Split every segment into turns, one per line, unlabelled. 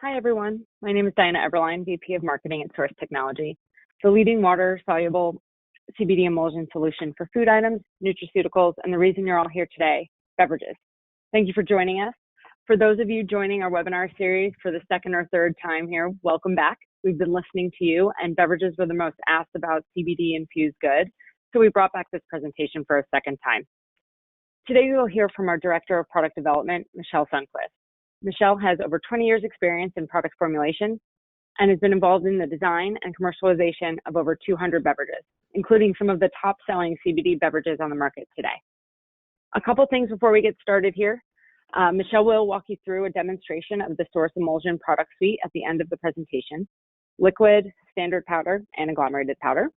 Hi, everyone. My name is Diana Eberlein, VP of Marketing at SōRSE Technology, the leading water-soluble CBD emulsion solution for food items, nutraceuticals, and the reason you're all here today, beverages. Thank you for joining us. For those of you joining our webinar series for the second or third time here, welcome back. We've been listening to you, and beverages were the most asked about CBD-infused goods, so we brought back this presentation for a second time. Today, we will hear from our Director of Product Development, Michelle Sundquist. Michelle has over 20 years experience in product formulation and has been involved in the design and commercialization of over 200 beverages, including some of the top selling CBD beverages on the market today. A couple things before we get started here. Michelle will walk you through a demonstration of the SORSE emulsion product suite at the end of the presentation: liquid, standard powder, and agglomerated powder.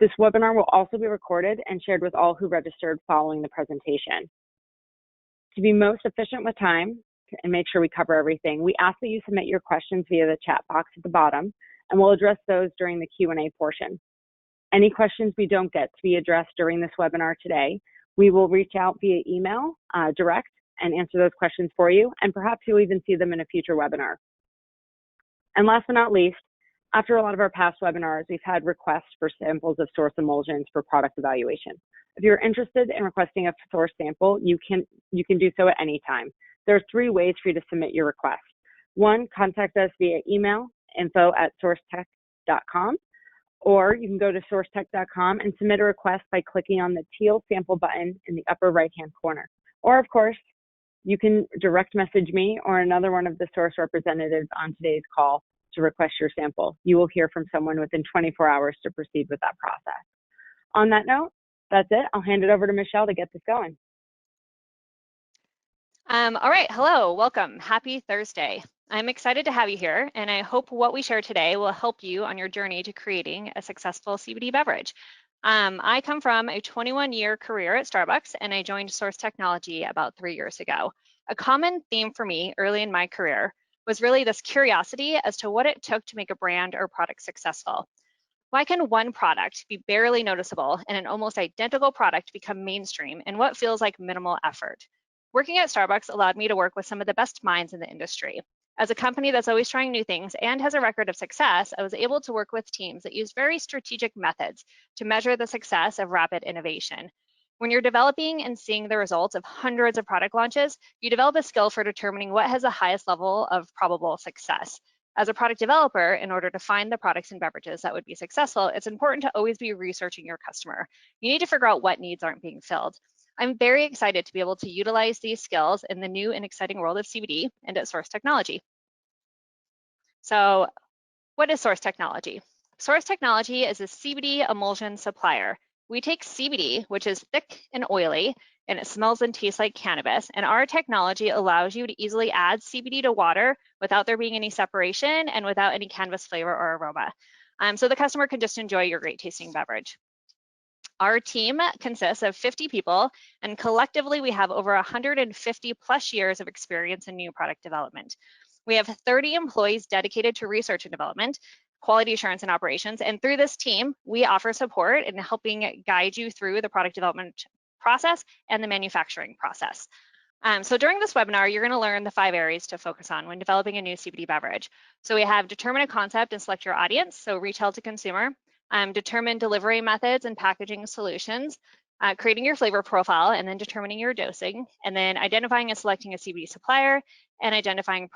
This webinar will also be recorded and shared with all who registered following the presentation. To be most efficient with time and make sure we cover everything, we ask that you submit your questions via the chat box at the bottom, and we'll address those during the Q&A portion. Any questions we don't get to be addressed during this webinar today, we will reach out via email direct and answer those questions for you, and perhaps you'll even see them in a future webinar. And last but not least, after a lot of our past webinars, we've had requests for samples of SORSE emulsions for product evaluation. If you're interested in requesting a SORSE sample, you can do so at any time. There are 3 ways for you to submit your request. 1, contact us via email, info@sorsetech.com, or you can go to sorsetech.com and submit a request by clicking on the teal sample button in the upper right-hand corner. Or, of course, you can direct message me or another one of the SORSE representatives on today's call to request your sample. You will hear from someone within 24 hours to proceed with that process. On that note, that's it. I'll hand it over to Michelle to get this going.
All right, hello, welcome. Happy Thursday. I'm excited to have you here, and I hope what we share today will help you on your journey to creating a successful CBD beverage. I come from a 21-year career at Starbucks, and I joined SORSE Technology about 3 years ago. A common theme for me early in my career was really this curiosity as to what it took to make a brand or product successful. Why can one product be barely noticeable and an almost identical product become mainstream in what feels like minimal effort? Working at Starbucks allowed me to work with some of the best minds in the industry. As a company that's always trying new things and has a record of success, I was able to work with teams that use very strategic methods to measure the success of rapid innovation. When you're developing and seeing the results of hundreds of product launches, you develop a skill for determining what has the highest level of probable success. As a product developer, in order to find the products and beverages that would be successful, it's important to always be researching your customer. You need to figure out what needs aren't being filled. I'm very excited to be able to utilize these skills in the new and exciting world of CBD and at SORSE Technology. So what is SORSE Technology? SORSE Technology is a CBD emulsion supplier. We take CBD, which is thick and oily, and it smells and tastes like cannabis, and our technology allows you to easily add CBD to water without there being any separation and without any cannabis flavor or aroma. So the customer can just enjoy your great tasting beverage. Our team consists of 50 people, and collectively we have over 150 plus years of experience in new product development. We have 30 employees dedicated to research and development, quality assurance and operations, and through this team, we offer support in helping guide you through the product development process and the manufacturing process. So during this webinar, you're going to learn the 5 areas to focus on when developing a new CBD beverage. So we have determine a concept and select your audience, so retail to consumer. Determine delivery methods and packaging solutions, creating your flavor profile, and then determining your dosing, and then identifying and selecting a CBD supplier, and identifying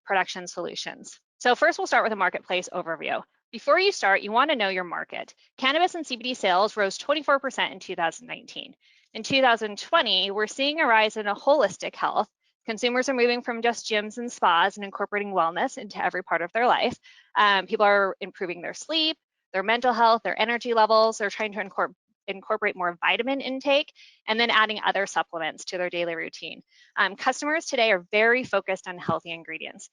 production solutions. So first, we'll start with a marketplace overview. Before you start, you want to know your market. Cannabis and CBD sales rose 24% in 2019. In 2020, we're seeing a rise in a holistic health. Consumers are moving from just gyms and spas and incorporating wellness into every part of their life. People are improving their sleep, their mental health, their energy levels. They're trying to incorporate more vitamin intake and then adding other supplements to their daily routine. Customers today are very focused on healthy ingredients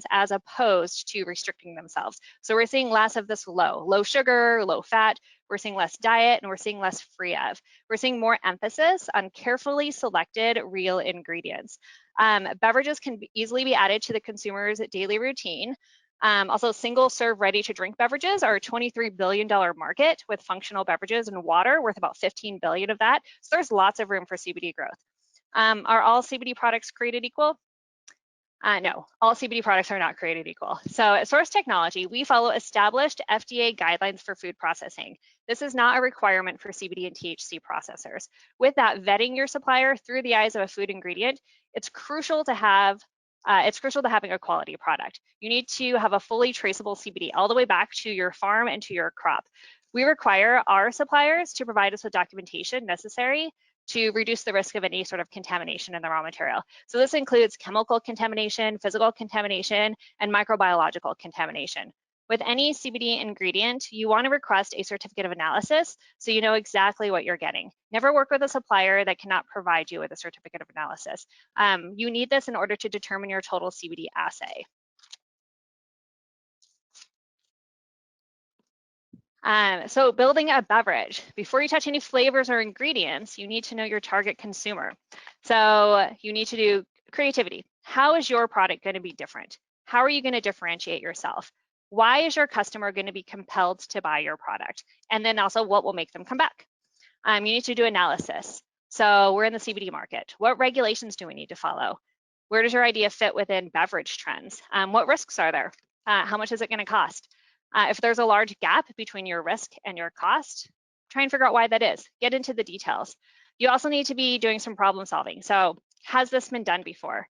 as opposed to restricting themselves. So we're seeing less of this low sugar, low fat. We're seeing less diet, and we're seeing less free of. We're seeing more emphasis on carefully selected real ingredients. Beverages can easily be added to the consumer's daily routine. Also, single serve ready to drink beverages are a $23 billion market, with functional beverages and water worth about $15 billion of that. So there's lots of room for CBD growth. Are all CBD products created equal? No, all CBD products are not created equal. So at SōRSE Technology, we follow established FDA guidelines for food processing. This is not a requirement for CBD and THC processors. With that, vetting your supplier through the eyes of a food ingredient, it's crucial to having a quality product. You need to have a fully traceable CBD all the way back to your farm and to your crop. We require our suppliers to provide us with documentation necessary to reduce the risk of any sort of contamination in the raw material. So this includes chemical contamination, physical contamination, and microbiological contamination. With any CBD ingredient, you want to request a certificate of analysis so you know exactly what you're getting. Never work with a supplier that cannot provide you with a certificate of analysis. You need this in order to determine your total CBD assay. So building a beverage, before you touch any flavors or ingredients, you need to know your target consumer. So you need to do creativity. How is your product going to be different? How are you going to differentiate yourself? Why is your customer going to be compelled to buy your product? And then also, what will make them come back? You need to do analysis. So we're in the CBD market. What regulations do we need to follow? Where does your idea fit within beverage trends? What risks are there? How much is it going to cost? If there's a large gap between your risk and your cost, try and figure out why that is. Get into the details. You also need to be doing some problem solving. So has this been done before?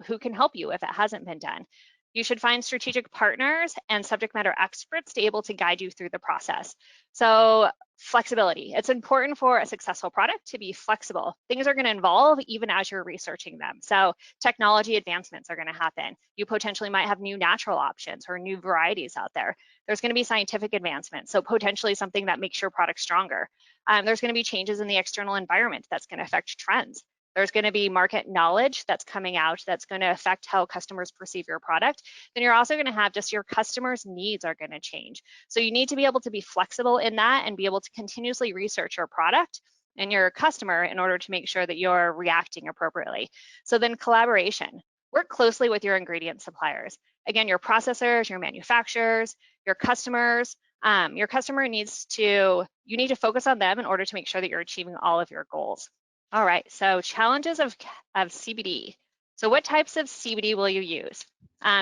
Who can help you if it hasn't been done? You should find strategic partners and subject matter experts to be able to guide you through the process. So flexibility. It's important for a successful product to be flexible. Things are going to evolve even as you're researching them. So technology advancements are going to happen. You potentially might have new natural options or new varieties out there. There's going to be scientific advancements, so potentially something that makes your product stronger. There's going to be changes in the external environment that's going to affect trends. There's going to be market knowledge that's coming out that's going to affect how customers perceive your product. Then you're also going to have just your customers' needs are going to change. So you need to be able to be flexible in that and be able to continuously research your product and your customer in order to make sure that you're reacting appropriately. So then collaboration. Work closely with your ingredient suppliers. Again, your processors, your manufacturers, your customers. Your customer you need to focus on them in order to make sure that you're achieving all of your goals. All right, so challenges of CBD. So what types of CBD will you use?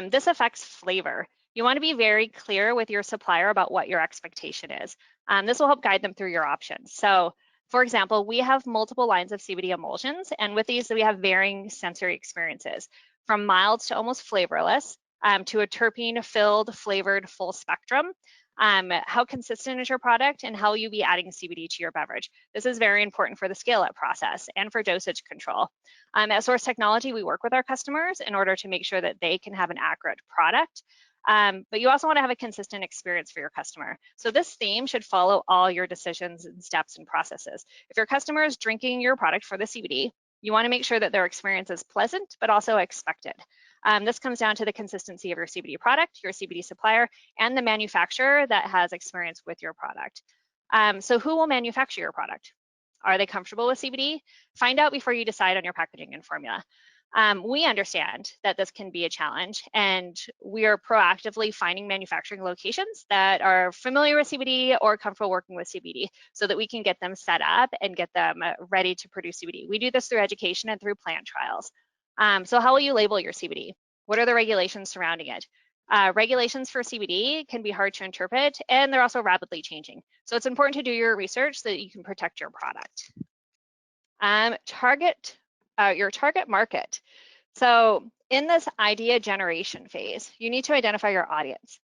This affects flavor. You want to be very clear with your supplier about what your expectation is. This will help guide them through your options. So for example, we have multiple lines of CBD emulsions, and with these we have varying sensory experiences, from mild to almost flavorless, to a terpene-filled, flavored, full spectrum. How consistent is your product, and how will you be adding CBD to your beverage? This is very important for the scale-up process and for dosage control. At SōRSE Technology, we work with our customers in order to make sure that they can have an accurate product. But you also want to have a consistent experience for your customer. So this theme should follow all your decisions and steps and processes. If your customer is drinking your product for the CBD, you want to make sure that their experience is pleasant, but also expected. This comes down to the consistency of your CBD product, your CBD supplier, and the manufacturer that has experience with your product. So who will manufacture your product? Are they comfortable with CBD? Find out before you decide on your packaging and formula. We understand that this can be a challenge, and we are proactively finding manufacturing locations that are familiar with CBD or comfortable working with CBD so that we can get them set up and get them ready to produce CBD. We do this through education and through plant trials. So how will you label your CBD? What are the regulations surrounding it? Regulations for CBD can be hard to interpret, and they're also rapidly changing. So it's important to do your research so that you can protect your product. Your target market. So in this idea generation phase, you need to identify your audience.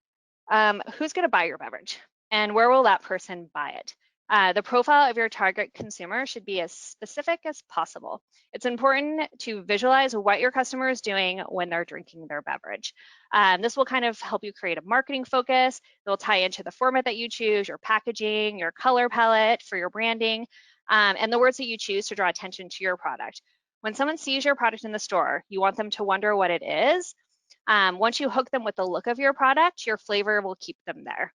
Who's going to buy your beverage, and where will that person buy it? The profile of your target consumer should be as specific as possible. It's important to visualize what your customer is doing when they're drinking their beverage. This will kind of help you create a marketing focus. It will tie into the format that you choose, your packaging, your color palette for your branding, and the words that you choose to draw attention to your product. When someone sees your product in the store, you want them to wonder what it is. Once you hook them with the look of your product, your flavor will keep them there.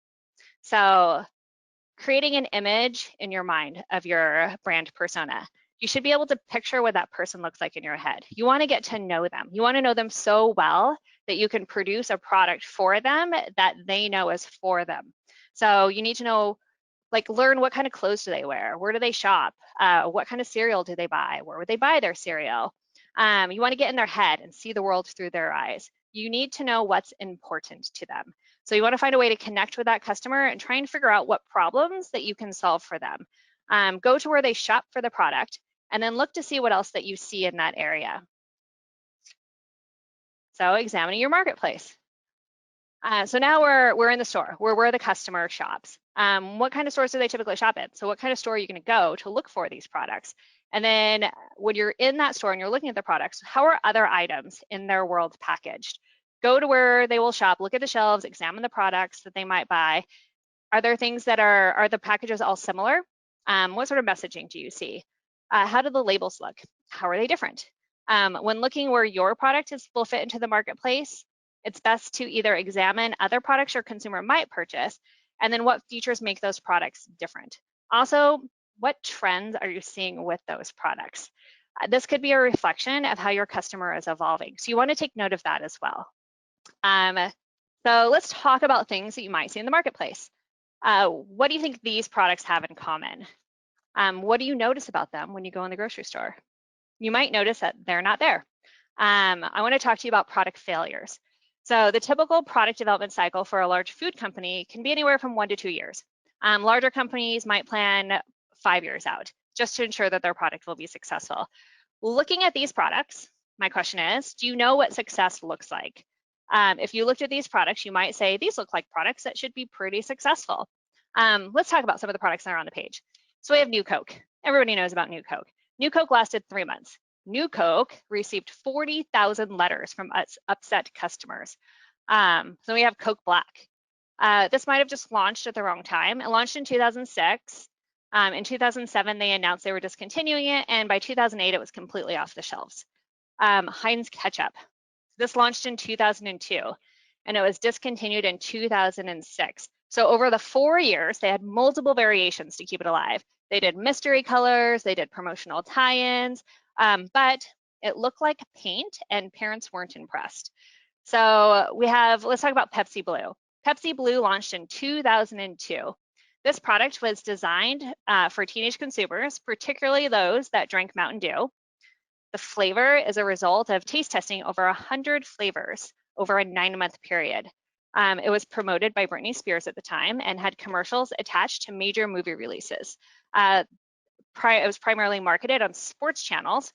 So creating an image in your mind of your brand persona. You should be able to picture what that person looks like in your head. You want to get to know them. You want to know them so well that you can produce a product for them that they know is for them. So you need to know, learn what kind of clothes do they wear? Where do they shop? What kind of cereal do they buy? Where would they buy their cereal? You want to get in their head and see the world through their eyes. You need to know what's important to them. So you want to find a way to connect with that customer and try and figure out what problems that you can solve for them. Go to where they shop for the product and then look to see what else that you see in that area. So examining your marketplace. So now we're in the store. We're where the customer shops. What kind of stores do they typically shop in? So what kind of store are you going to go to look for these products? And then when you're in that store and you're looking at the products, how are other items in their world packaged? Go to where they will shop, look at the shelves, examine the products that they might buy. Are there things that are the packages all similar? What sort of messaging do you see? How do the labels look? How are they different? When looking where your product will fit into the marketplace, it's best to either examine other products your consumer might purchase, and then what features make those products different. Also, what trends are you seeing with those products? This could be a reflection of how your customer is evolving. So you want to take note of that as well. So let's talk about things that you might see in the marketplace. What do you think these products have in common? What do you notice about them when you go in the grocery store? You might notice that they're not there. I want to talk to you about product failures. So the typical product development cycle for a large food company can be anywhere from 1 to 2 years. Larger companies might plan 5 years out just to ensure that their product will be successful. Looking at these products, my question is, do you know what success looks like? If you looked at these products, you might say, these look like products that should be pretty successful. Let's talk about some of the products that are on the page. So we have New Coke. Everybody knows about New Coke. New Coke lasted 3 months. New Coke received 40,000 letters from upset customers. So we have Coke Black. This might have just launched at the wrong time. It launched in 2006. In 2007, they announced they were discontinuing it, and by 2008, it was completely off the shelves. Heinz Ketchup. This launched in 2002, and it was discontinued in 2006. So over the 4 years, they had multiple variations to keep it alive. They did mystery colors, they did promotional tie-ins, but it looked like paint and parents weren't impressed. So let's talk about Pepsi Blue. Pepsi Blue launched in 2002. This product was designed for teenage consumers, particularly those that drank Mountain Dew. The flavor is a result of taste testing over 100 flavors over a 9-month period. It was promoted by Britney Spears at the time and had commercials attached to major movie releases. It was primarily marketed on sports channels.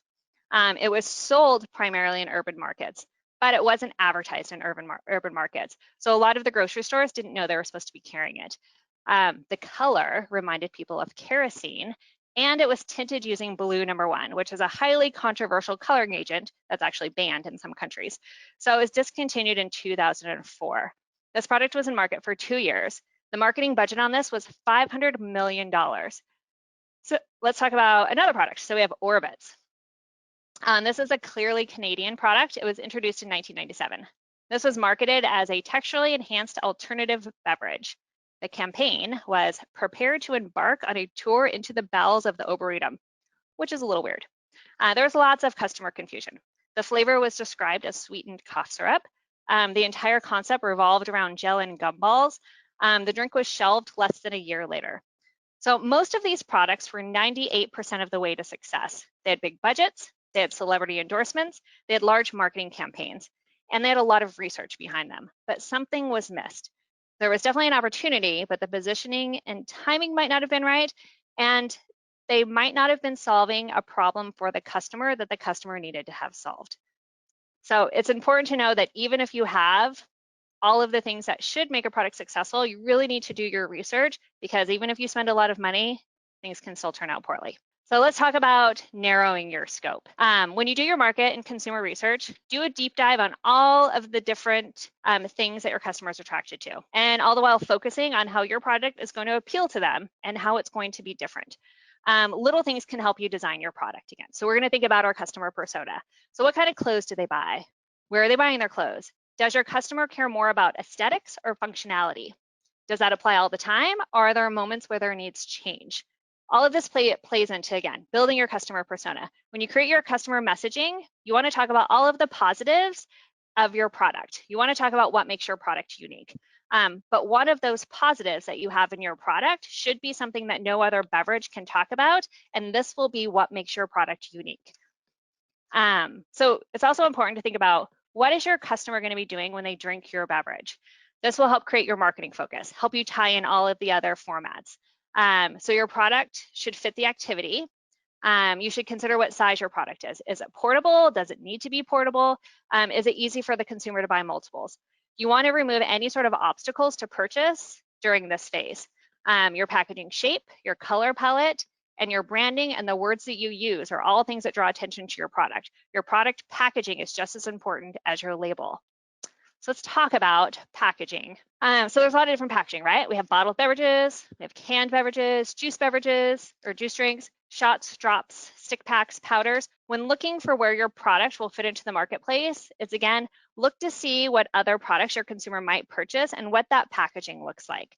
It was sold primarily in urban markets, but it wasn't advertised in urban markets. So a lot of the grocery stores didn't know they were supposed to be carrying it. The color reminded people of kerosene, and it was tinted using blue number 1, which is a highly controversial coloring agent that's actually banned in some countries. So it was discontinued in 2004. This product was in market for 2 years. The marketing budget on this was $500 million. So let's talk about another product. So we have Orbits. This is a clearly Canadian product. It was introduced in 1997. This was marketed as a texturally enhanced alternative beverage. The campaign was prepared to embark on a tour into the bowels of the Arboretum, which is a little weird. There was lots of customer confusion. The flavor was described as sweetened cough syrup. The entire concept revolved around gel and gumballs. The drink was shelved less than a year later. So most of these products were 98% of the way to success. They had big budgets, they had celebrity endorsements, they had large marketing campaigns, and they had a lot of research behind them, but something was missed. There was definitely an opportunity, but the positioning and timing might not have been right, and they might not have been solving a problem for the customer that the customer needed to have solved. So it's important to know that even if you have all of the things that should make a product successful, you really need to do your research, because even if you spend a lot of money, things can still turn out poorly. So let's talk about narrowing your scope. When you do your market and consumer research, do a deep dive on all of the different things that your customers are attracted to, and all the while focusing on how your product is going to appeal to them and how it's going to be different. Little things can help you design your product again. So we're going to think about our customer persona. So what kind of clothes do they buy? Where are they buying their clothes? Does your customer care more about aesthetics or functionality? Does that apply all the time, or are there moments where their needs change? All of this plays into, again, building your customer persona. When you create your customer messaging, you want to talk about all of the positives of your product. You want to talk about what makes your product unique. But one of those positives that you have in your product should be something that no other beverage can talk about, and this will be what makes your product unique. So it's also important to think about, what is your customer going to be doing when they drink your beverage? This will help create your marketing focus, help you tie in all of the other formats. So your product should fit the activity. You should consider what size your product is. Is it portable? Does it need to be portable? Is it easy for the consumer to buy multiples? You want to remove any sort of obstacles to purchase during this phase. Your packaging shape, your color palette, and your branding and the words that you use are all things that draw attention to your product. Your product packaging is just as important as your label. So let's talk about packaging. So there's a lot of different packaging, right? We have bottled beverages, we have canned beverages, juice beverages or juice drinks, shots, drops, stick packs, powders. When looking for where your product will fit into the marketplace, it's again, look to see what other products your consumer might purchase and what that packaging looks like.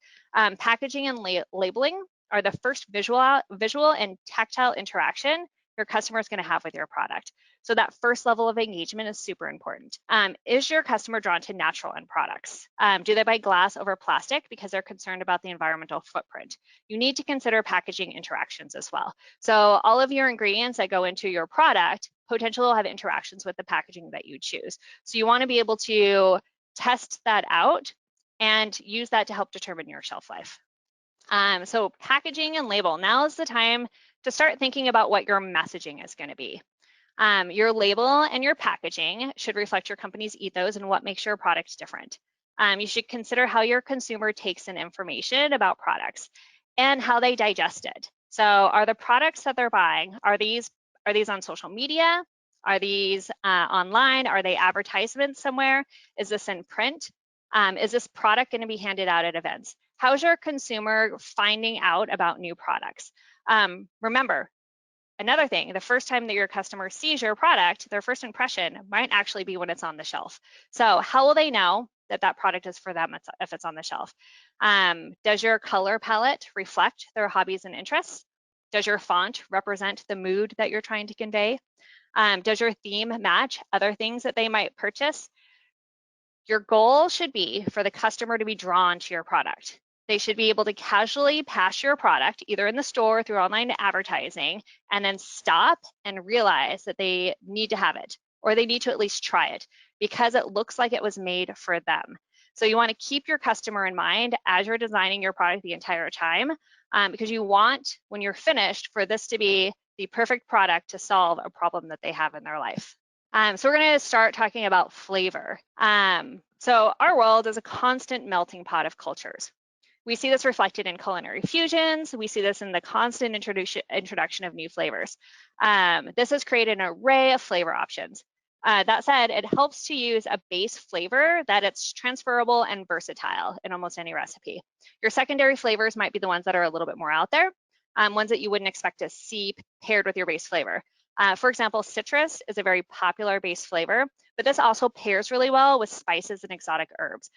Packaging and labeling are the first visual and tactile interaction your customer is going to have with your product. So that first level of engagement is super important. Is your customer drawn to natural end products? Do they buy glass over plastic because they're concerned about the environmental footprint? You need to consider packaging interactions as well. So all of your ingredients that go into your product potentially will have interactions with the packaging that you choose. So you want to be able to test that out and use that to help determine your shelf life. So packaging and label, now is the time to start thinking about what your messaging is going to be. Your label and your packaging should reflect your company's ethos and what makes your product different. You should consider how your consumer takes in information about products and how they digest it. So are the products that they're buying, are these on social media? Are these online? Are they advertisements somewhere? Is this in print? Is this product going to be handed out at events? How's your consumer finding out about new products? Remember, another thing, the first time that your customer sees your product, their first impression might actually be when it's on the shelf. So how will they know that that product is for them if it's on the shelf? Does your color palette reflect their hobbies and interests? Does your font represent the mood that you're trying to convey? Does your theme match other things that they might purchase? Your goal should be for the customer to be drawn to your product. They should be able to casually pass your product either in the store through online advertising and then stop and realize that they need to have it, or they need to at least try it because it looks like it was made for them. So you want to keep your customer in mind as you're designing your product the entire time, because you want, when you're finished, for this to be the perfect product to solve a problem that they have in their life. So we're going to start talking about flavor. So our world is a constant melting pot of cultures. We see this reflected in culinary fusions. We see this in the constant introduction of new flavors. This has created an array of flavor options. That said, it helps to use a base flavor that it's transferable and versatile in almost any recipe. Your secondary flavors might be the ones that are a little bit more out there, ones that you wouldn't expect to see paired with your base flavor. For example, citrus is a very popular base flavor, but this also pairs really well with spices and exotic herbs.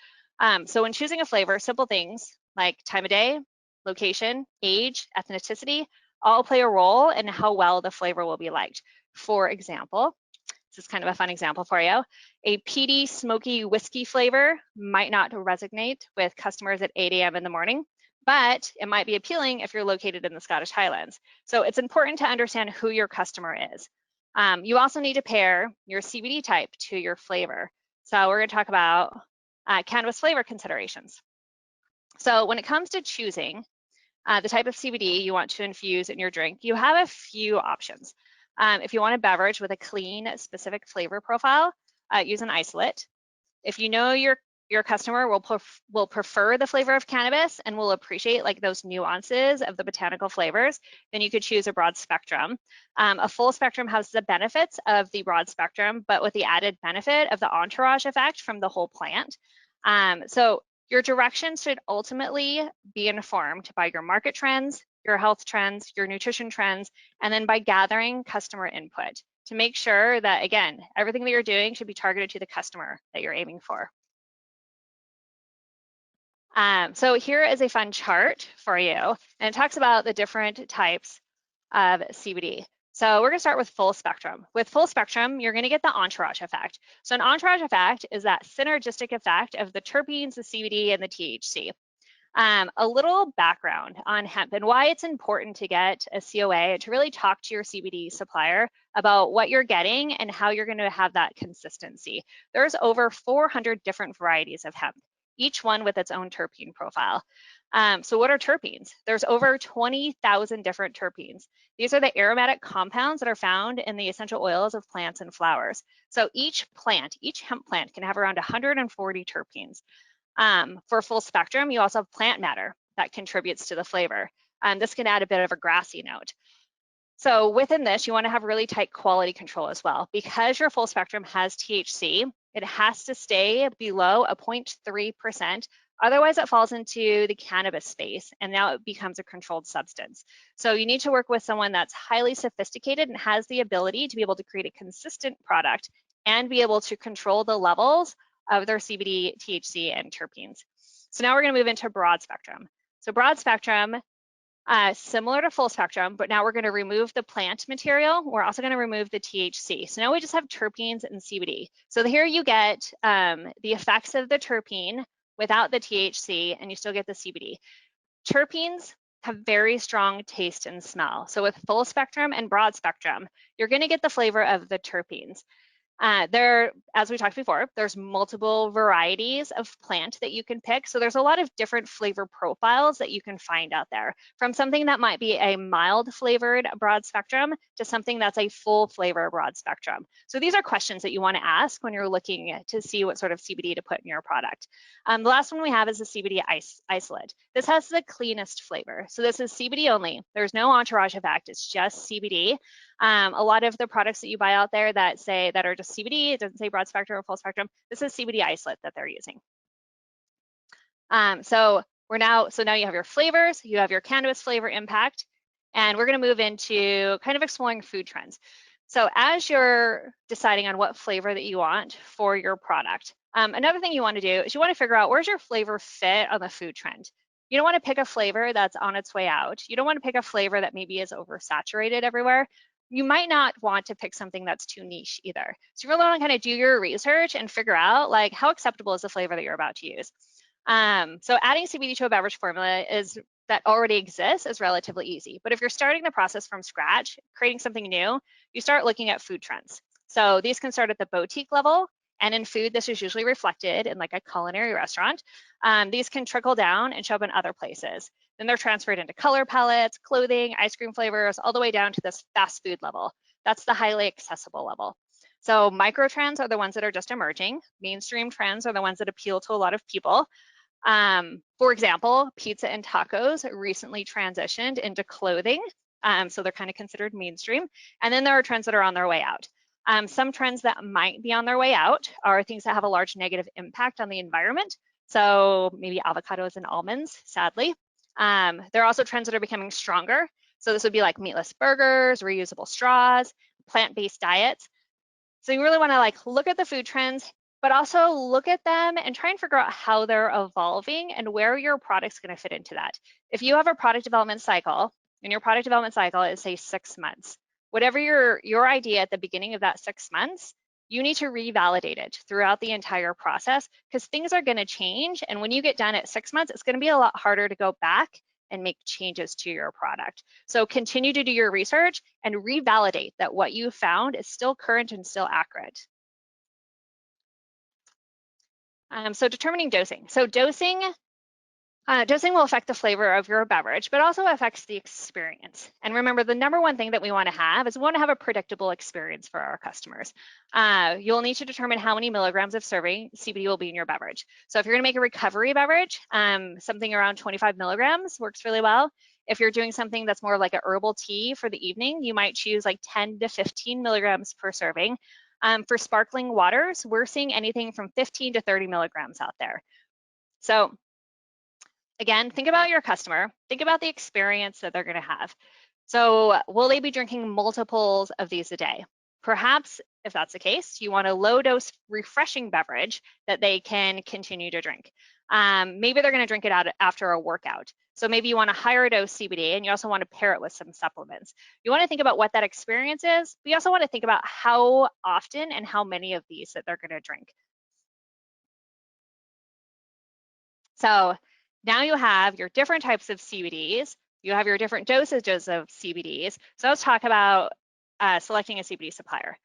So when choosing a flavor, simple things like time of day, location, age, ethnicity, all play a role in how well the flavor will be liked. For example, this is kind of a fun example for you. A peaty, smoky whiskey flavor might not resonate with customers at 8 a.m. in the morning, but it might be appealing if you're located in the Scottish Highlands. So it's important to understand who your customer is. You also need to pair your CBD type to your flavor. So we're going to talk about cannabis flavor considerations. So when it comes to choosing the type of CBD you want to infuse in your drink, you have a few options. If you want a beverage with a clean, specific flavor profile, use an isolate. If you know your customer will prefer the flavor of cannabis and will appreciate like those nuances of the botanical flavors, then you could choose a broad spectrum. A full spectrum has the benefits of the broad spectrum, but with the added benefit of the entourage effect from the whole plant. So your direction should ultimately be informed by your market trends, your health trends, your nutrition trends, and then by gathering customer input to make sure that, again, everything that you're doing should be targeted to the customer that you're aiming for. So here is a fun chart for you, and it talks about the different types of CBD. So we're going to start with full spectrum. With full spectrum, you're going to get the entourage effect. So an entourage effect is that synergistic effect of the terpenes, the CBD, and the THC. A little background on hemp and why it's important to get a COA to really talk to your CBD supplier about what you're getting and how you're going to have that consistency. There's over 400 different varieties of hemp, each one with its own terpene profile. So what are terpenes? There's over 20,000 different terpenes. These are the aromatic compounds that are found in the essential oils of plants and flowers. So each hemp plant can have around 140 terpenes. For full spectrum, you also have plant matter that contributes to the flavor. This can add a bit of a grassy note. So within this, you want to have really tight quality control as well. Because your full spectrum has THC, it has to stay below a 0.3%. Otherwise, it falls into the cannabis space, and now it becomes a controlled substance. So you need to work with someone that's highly sophisticated and has the ability to be able to create a consistent product and be able to control the levels of their CBD, THC, and terpenes. So now we're going to move into broad spectrum. So broad spectrum, similar to full spectrum, but now we're going to remove the plant material. We're also going to remove the THC. So now we just have terpenes and CBD. So here you get the effects of the terpene without the THC, and you still get the CBD. Terpenes have very strong taste and smell. So with full spectrum and broad spectrum, you're going to get the flavor of the terpenes. As we talked before, there's multiple varieties of plant that you can pick. So there's a lot of different flavor profiles that you can find out there, from something that might be a mild flavored broad spectrum to something that's a full flavor broad spectrum. So these are questions that you want to ask when you're looking to see what sort of CBD to put in your product. The last one we have is the CBD isolate. This has the cleanest flavor. So this is CBD only. There's no entourage effect. It's just CBD. A lot of the products that you buy out there that are just CBD, it doesn't say broad spectrum or full spectrum. This is CBD isolate that they're using. So now you have your flavors, you have your cannabis flavor impact, and we're going to move into kind of exploring food trends. So as you're deciding on what flavor that you want for your product, another thing you want to do is you want to figure out where's your flavor fit on the food trend. You don't want to pick a flavor that's on its way out. You don't want to pick a flavor that maybe is oversaturated everywhere. You might not want to pick something that's too niche either. So you really want to kind of do your research and figure out like how acceptable is the flavor that you're about to use. So adding CBD to a beverage formula that already exists is relatively easy. But if you're starting the process from scratch, creating something new, you start looking at food trends. So these can start at the boutique level. And in food, this is usually reflected in like a culinary restaurant. These can trickle down and show up in other places. Then they're transferred into color palettes, clothing, ice cream flavors, all the way down to this fast food level. That's the highly accessible level. So micro trends are the ones that are just emerging. Mainstream trends are the ones that appeal to a lot of people. For example, pizza and tacos recently transitioned into clothing. So they're kind of considered mainstream. And then there are trends that are on their way out. Some trends that might be on their way out are things that have a large negative impact on the environment. So maybe avocados and almonds, sadly. There are also trends that are becoming stronger. So this would be like meatless burgers, reusable straws, plant-based diets. So you really want to like look at the food trends, but also look at them and try and figure out how they're evolving and where your product's going to fit into that. If you have a product development cycle, and your product development cycle is say 6 months, whatever your idea at the beginning of that 6 months, you need to revalidate it throughout the entire process because things are going to change. And when you get done at 6 months, it's going to be a lot harder to go back and make changes to your product. So continue to do your research and revalidate that what you found is still current and still accurate. So determining dosing. So dosing will affect the flavor of your beverage, but also affects the experience. And remember, the number one thing that we want to have is we want to have a predictable experience for our customers. You'll need to determine how many milligrams of serving CBD will be in your beverage. So if you're going to make a recovery beverage, something around 25 milligrams works really well. If you're doing something that's more like a herbal tea for the evening, you might choose like 10 to 15 milligrams per serving. For sparkling waters, we're seeing anything from 15 to 30 milligrams out there. So again, think about your customer, think about the experience that they're going to have. So will they be drinking multiples of these a day? Perhaps if that's the case, you want a low dose refreshing beverage that they can continue to drink. Maybe they're going to drink it out after a workout. So maybe you want a higher dose CBD and you also want to pair it with some supplements. You want to think about what that experience is, but you also want to think about how often and how many of these that they're going to drink. So now you have your different types of CBDs, you have your different dosages of CBDs. So let's talk about selecting a CBD supplier.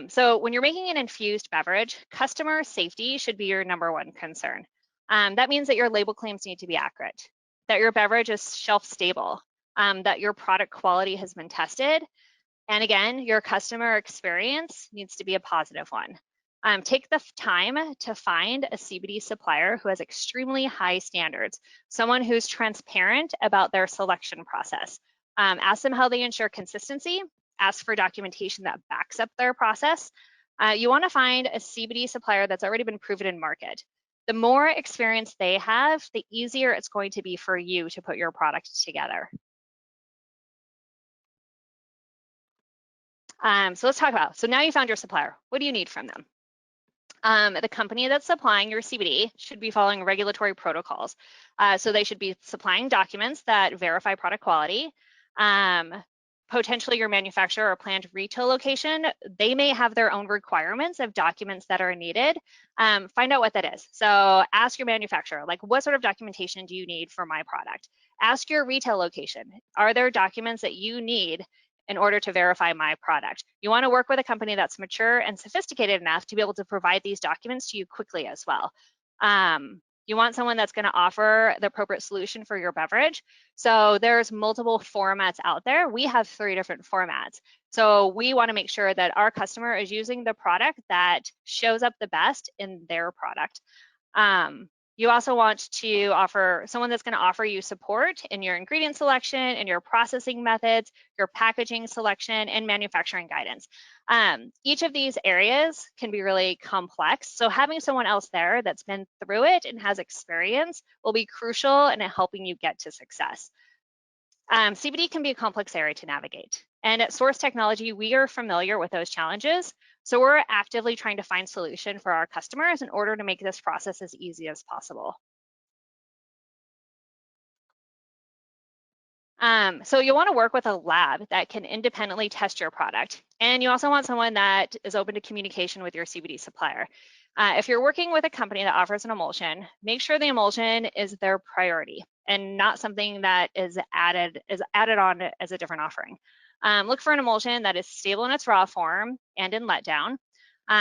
So when you're making an infused beverage, customer safety should be your #1 concern. That means that your label claims need to be accurate, that your beverage is shelf stable, that your product quality has been tested, and again, your customer experience needs to be a positive one. Take the time to find a CBD supplier who has extremely high standards, someone who's transparent about their selection process. Ask them how they ensure consistency, ask for documentation that backs up their process. You want to find a CBD supplier that's already been proven in market. The more experience they have, the easier it's going to be for you to put your product together. So let's talk about, so now you found your supplier. What do you need from them? The company that's supplying your CBD should be following regulatory protocols. So they should be supplying documents that verify product quality. Potentially your manufacturer or planned retail location, they may have their own requirements of documents that are needed. Find out what that is. So ask your manufacturer, like, what sort of documentation do you need for my product? Ask your retail location, are there documents that you need in order to verify my product? You want to work with a company that's mature and sophisticated enough to be able to provide these documents to you quickly as well. You want someone that's going to offer the appropriate solution for your beverage. So there's multiple formats out there. We have 3 different formats. So we want to make sure that our customer is using the product that shows up the best in their product. You also want to offer someone that's going to offer you support in your ingredient selection, in your processing methods, your packaging selection, and manufacturing guidance. Each of these areas can be really complex, so having someone else there that's been through it and has experience will be crucial in helping you get to success. CBD can be a complex area to navigate, and at SōRSE Technology, we are familiar with those challenges, so we're actively trying to find solution for our customers in order to make this process as easy as possible. So you want to work with a lab that can independently test your product. And you also want someone that is open to communication with your CBD supplier. If you're working with a company that offers an emulsion, make sure the emulsion is their priority and not something that is added on as a different offering. Look for an emulsion that is stable in its raw form and in letdown.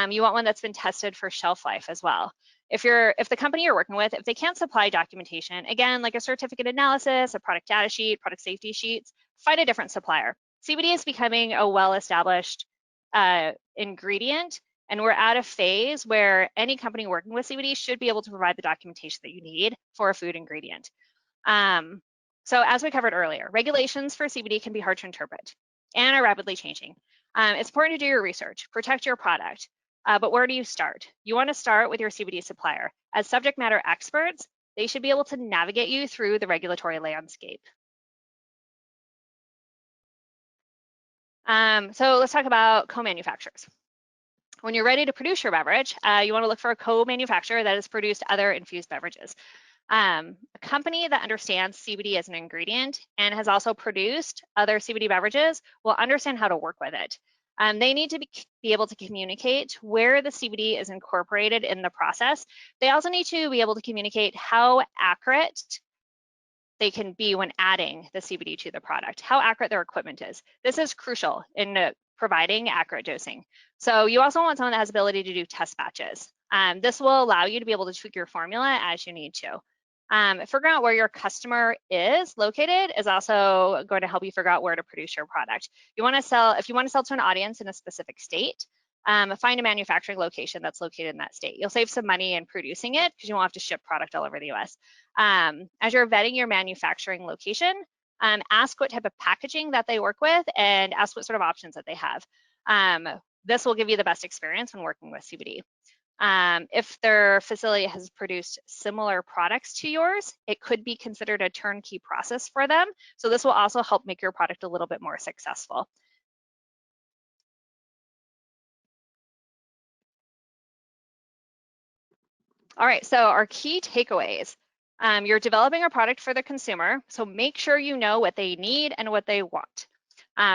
You want one that's been tested for shelf life as well. If the company you're working with, if they can't supply documentation, again, like a certificate analysis, a product data sheet, product safety sheets, find a different supplier. CBD is becoming a well-established ingredient, and we're at a phase where any company working with CBD should be able to provide the documentation that you need for a food ingredient. So as we covered earlier, regulations for CBD can be hard to interpret and are rapidly changing. It's important to do your research, protect your product. But where do you start? You want to start with your CBD supplier. As subject matter experts, they should be able to navigate you through the regulatory landscape. So let's talk about co-manufacturers. When you're ready to produce your beverage, you want to look for a co-manufacturer that has produced other infused beverages. A company that understands CBD as an ingredient and has also produced other CBD beverages will understand how to work with it. They need to be able to communicate where the CBD is incorporated in the process. They also need to be able to communicate how accurate they can be when adding the CBD to the product, how accurate their equipment is. This is crucial in providing accurate dosing. So you also want someone that has the ability to do test batches. This will allow you to be able to tweak your formula as you need to. Figuring out where your customer is located is also going to help you figure out where to produce your product. If you want to sell to an audience in a specific state, find a manufacturing location that's located in that state. You'll save some money in producing it because you won't have to ship product all over the US. As you're vetting your manufacturing location, ask what type of packaging that they work with and ask what sort of options that they have. This will give you the best experience when working with CBD. If their facility has produced similar products to yours, it could be considered a turnkey process for them. So this will also help make your product a little bit more successful. All right, so our key takeaways. You're developing a product for the consumer, so make sure you know what they need and what they want.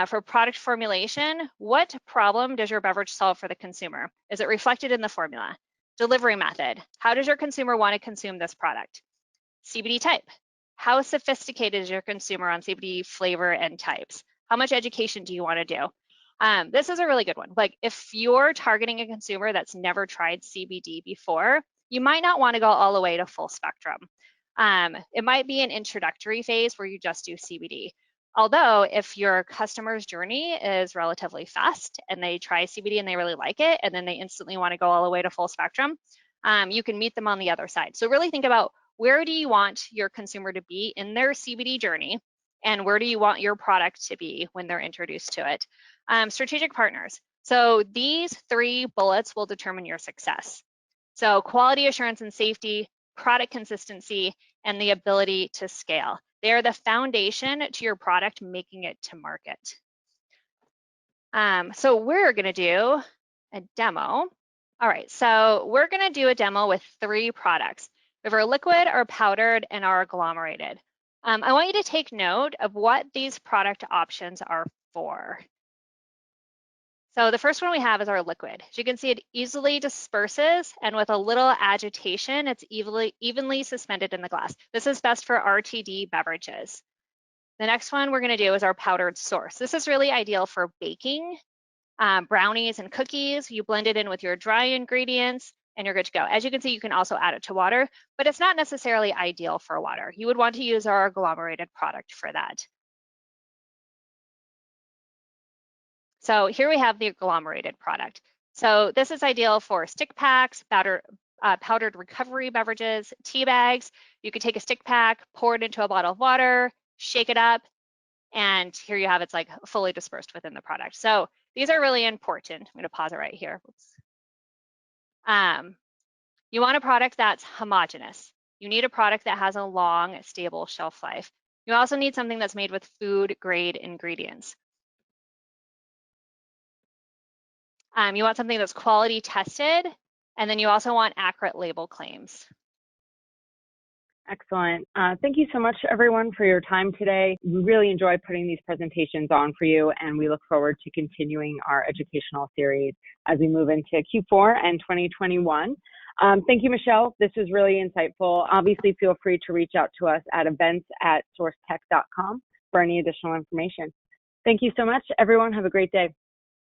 For product formulation, what problem does your beverage solve for the consumer? Is it reflected in the formula? Delivery method, how does your consumer want to consume this product? CBD type, how sophisticated is your consumer on CBD flavor and types? How much education do you want to do? This is a really good one. Like if you're targeting a consumer that's never tried CBD before, you might not want to go all the way to full spectrum. It might be an introductory phase where you just do CBD. Although if your customer's journey is relatively fast and they try CBD and they really like it, and then they instantly want to go all the way to full spectrum, you can meet them on the other side. So really think about, where do you want your consumer to be in their CBD journey, and where do you want your product to be when they're introduced to it? Strategic partners. So these 3 bullets will determine your success. So quality assurance and safety, product consistency, and the ability to scale. They are the foundation to your product making it to market. So we're going to do a demo. All right, so we're going to do a demo with 3 products. We have our liquid, our powdered, and our agglomerated. I want you to take note of what these product options are for. So the first one we have is our liquid. As you can see, it easily disperses, and with a little agitation, it's evenly suspended in the glass. This is best for RTD beverages. The next one we're going to do is our powdered SōRSE. This is really ideal for baking, brownies and cookies. You blend it in with your dry ingredients, and you're good to go. As you can see, you can also add it to water, but it's not necessarily ideal for water. You would want to use our agglomerated product for that. So here we have the agglomerated product. So this is ideal for stick packs, powdered recovery beverages, tea bags. You could take a stick pack, pour it into a bottle of water, shake it up, and here you have it's like fully dispersed within the product. So these are really important. I'm going to pause it right here. You want a product that's homogeneous. You need a product that has a long, stable shelf life. You also need something that's made with food-grade ingredients. You want something that's quality tested, and then you also want accurate label claims.
Excellent. Thank you so much, everyone, for your time today. We really enjoy putting these presentations on for you, and we look forward to continuing our educational series as we move into Q4 and 2021. Thank you, Michelle. This was really insightful. Obviously, feel free to reach out to us at events@sorsetech.com for any additional information. Thank you so much, everyone. Have a great day.